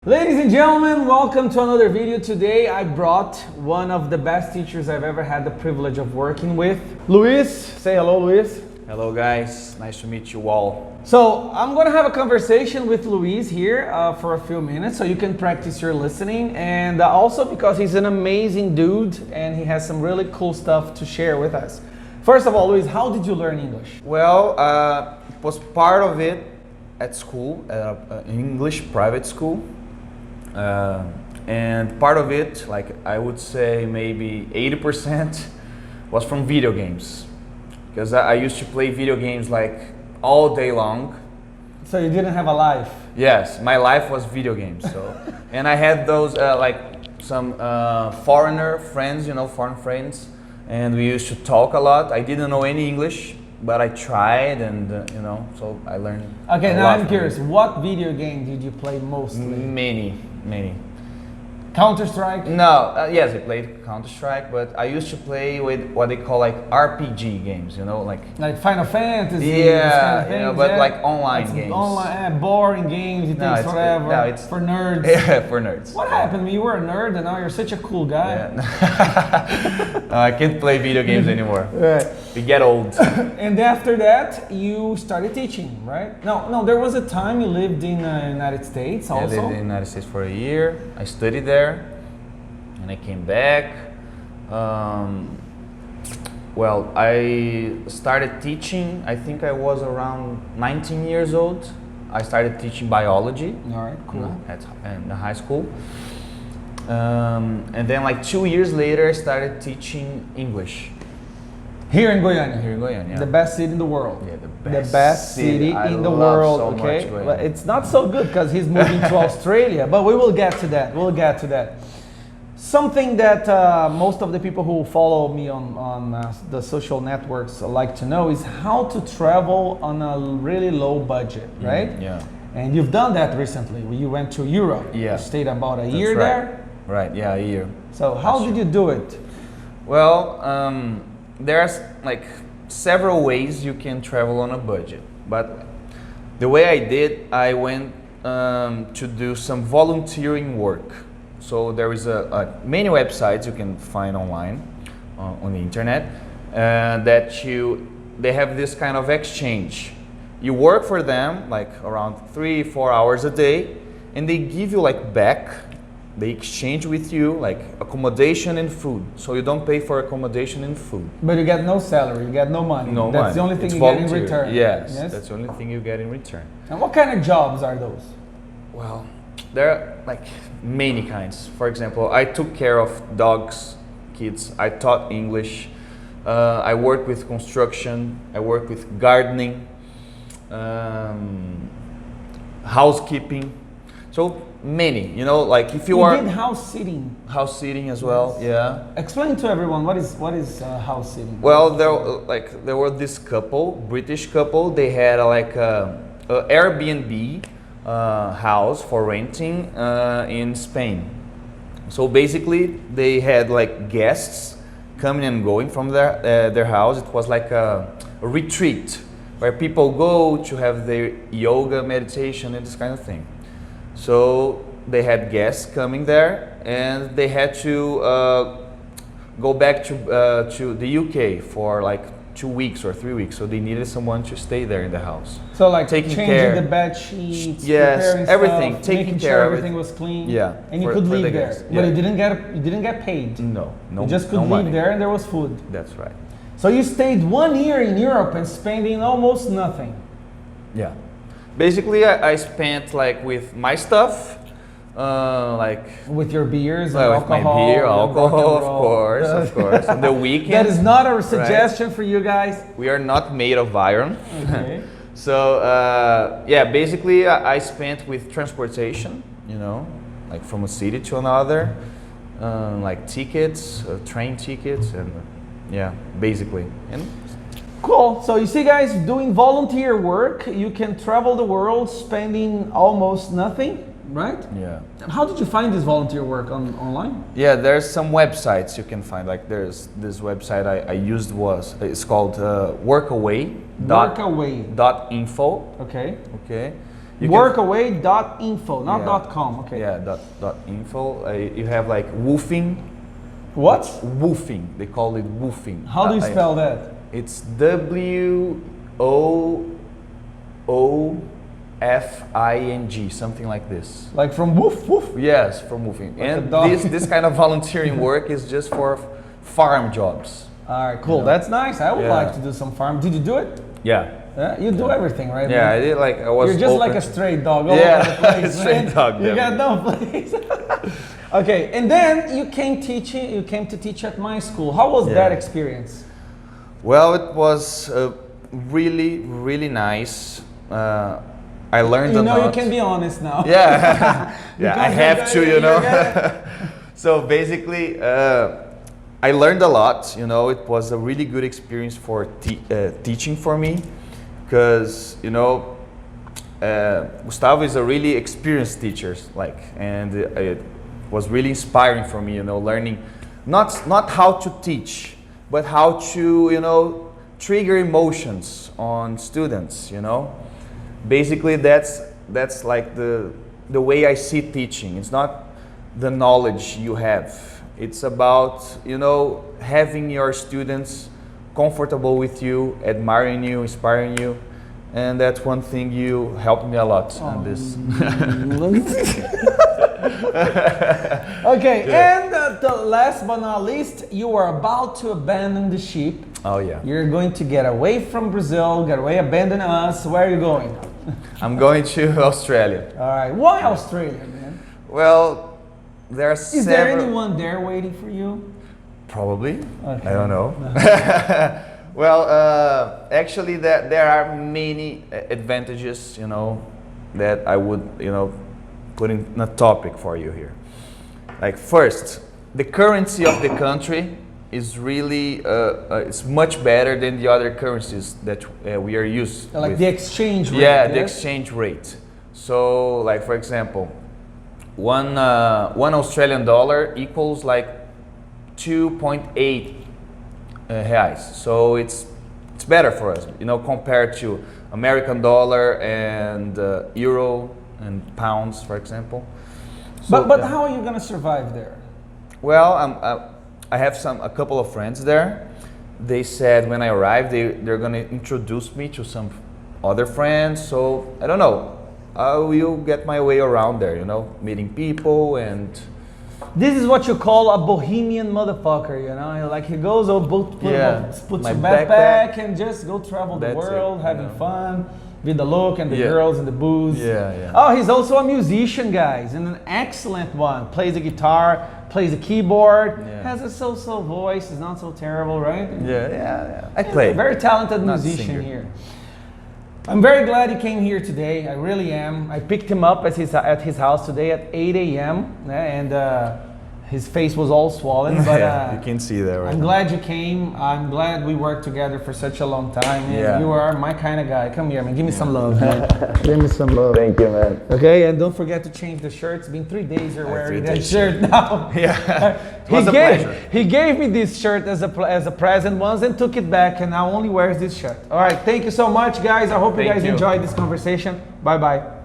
Ladies and gentlemen, welcome to another video. Today I brought one of the best teachers I've ever had the privilege of working with. Luis, say hello, Luis. Hello guys, nice to meet you all. So I'm gonna have a conversation with Luis here for a few minutes so you can practice your listening, and also because he's an amazing dude and he has some really cool stuff to share with us. First of all, Luis, how did you learn English? Well, it was part of it at school, English private school. And part of it, like I would say maybe 80% was from video games. Because I used to play video games like all day long. So you didn't have a life? Yes, my life was video games. So, and I had those like some foreign friends, and we used to talk a lot. I didn't know any English, but I tried, and so I learned. Okay, now I'm curious. What video game did you play mostly? Many. Counter-Strike? No, yes, I played Counter-Strike, but I used to play with what they call like RPG games, like Final Fantasy. Yeah, kind of but like online games. Online, boring games. It takes forever. No, it's for nerds. Yeah, for nerds. What happened? You were a nerd, and now you're such a cool guy. Yeah. No, I can't play video games anymore. Right. We get old. And after that, you started teaching, right? No. There was a time you lived in the United States also. I lived in the United States for a year. I studied there. And I came back. Well, I started teaching, I think I was around 19 years old. I started teaching biology. All right, cool. In the high school. And then like 2 years later, I started teaching English. Here in Goiânia. Here in Goiânia, yeah. The best city in the world. Yeah, the best city in the world. So okay, but it's not so good because he's moving to Australia. But we will get to that. We'll get to that. Something that most of the people who follow me on the social networks like to know is how to travel on a really low budget, right? Yeah. And you've done that recently. You went to Europe. Yeah. You stayed about a year there. Right. Yeah, a year. So how did you do it? Well, there's like several ways you can travel on a budget, but the way I did, I went to do some volunteering work. So there is many websites you can find online on the internet they have this kind of exchange. You work for them like around 3-4 hours a day, and they give you like back. They exchange with you like accommodation and food. So you don't pay for accommodation and food. But you get no salary, you get no money. No That's money. the only thing It's you volunteer. get in return. Yes, that's the only thing you get in return. And what kind of jobs are those? Well, there are like many kinds. For example, I took care of dogs, kids. I taught English. I worked with construction. I worked with gardening, housekeeping. So many, like if you did house sitting as well. Yeah. Explain to everyone what is house sitting. Well, there were this couple, British couple. They had a Airbnb house for renting in Spain. So basically, they had like guests coming and going from their house. It was like a retreat where people go to have their yoga, meditation, and this kind of thing. So they had guests coming there, and they had to go back to the UK for like 2 weeks or 3 weeks. So they needed someone to stay there in the house. So like taking changing care. The bed sheets, yes, preparing everything, stuff, taking making care sure of everything was clean. Yeah, and you could for live the there, guests. but Yeah. you didn't get paid. No, you just could no live money. there, and there was food. That's right. So you stayed 1 year in Europe and spending almost nothing. Yeah, basically I spent like with my stuff. Like with your beers and with alcohol. my beer, alcohol, of course. On the weekend. That is not a suggestion for you guys. We are not made of iron. Okay. So yeah, basically I spent with transportation, like from a city to another, like tickets, train tickets, and yeah, basically. And cool. So you see, guys, doing volunteer work, you can travel the world spending almost nothing. Right? Yeah. How did you find this volunteer work online? Yeah, there's some websites you can find. Like there's this website I used it's called workaway.info. Okay. Okay. Workaway.info, not Yeah. .com. Okay. Yeah, .info. You have like woofing. What? Woofing. They call it woofing. How do you spell that? It's WOOFING, something like this. Like from woof woof. Yes, from woofing. Like a And dog. this kind of volunteering work is just for farm jobs. All right, cool. Yeah. That's nice. I would Yeah. like to do some farm. Did you do it? Yeah. Yeah, you do everything, right? Yeah, man? I did like I was. You're just open. like a stray dog all Yeah, over the place. stray man. dog, You got definitely. no place. Okay, and then you came teaching. You came to teach at my school. How was that Yeah. experience? Well, it was really, really nice. I learned You a know, lot. you can be honest now. Yeah, yeah, I Because have to, you know. got- So basically, I learned a lot. You know, it was a really good experience for teaching for me, because you know, Gustavo is a really experienced teacher, and it was really inspiring for me. You know, learning not how to teach, but how to trigger emotions on students. You know, basically that's like the way I see teaching. It's not the knowledge you have. It's about having your students comfortable with you, admiring you, inspiring you, and that's one thing you helped me a lot on this. Okay, and the last but not least, you are about to abandon the sheep. Oh yeah. You're going to get away from Brazil, get away, abandon us. Where are you going? I'm going to Australia. All right, why Australia, man? Well, there are Is there anyone there waiting for you? Probably. Okay. I don't know. Well, actually, there are many advantages, that I would, put in a topic for you here. Like first, the currency of the country is really, it's much better than the other currencies that we are used Like with. the exchange rate. Yeah, the yes? exchange rate. So, like for example, one Australian dollar equals like 2.8 reais. So it's better for us, compared to American dollar and euro and pounds, for example. So, But how are you gonna survive there? well, I have a couple of friends there. They said when I arrived, they're gonna introduce me to some other friends. So I don't know. I will get my way around there, meeting people and. This is what you call a bohemian motherfucker, Like he goes, puts my a backpack backpack. and just go travel the That's world, it, having fun, with the look and the Yeah. girls and the booze. Yeah, yeah. Oh, he's also a musician, guys, and an excellent one. Plays the guitar, plays the keyboard, Yeah. has a so-so voice. Is not so terrible, right? Yeah. I He's play. a very talented Not musician singer. here. I'm very glad he came here today. I really am. I picked him up at his house today at 8 a.m. and his face was all swollen. But Yeah, you can see that right I'm now. glad you came. I'm glad we worked together for such a long time. Man. Yeah. You are my kind of guy. Come here, man. Give me some love, man. Give me some love. Thank you, man. Okay, and don't forget to change the shirt. It's been 3 days you're wearing 3 that days. shirt now. Yeah, it was a pleasure. He gave me this shirt as a present once and took it back, and now only wears this shirt. All right, thank you so much, guys. I hope you Thank guys you. enjoyed this conversation. Bye bye.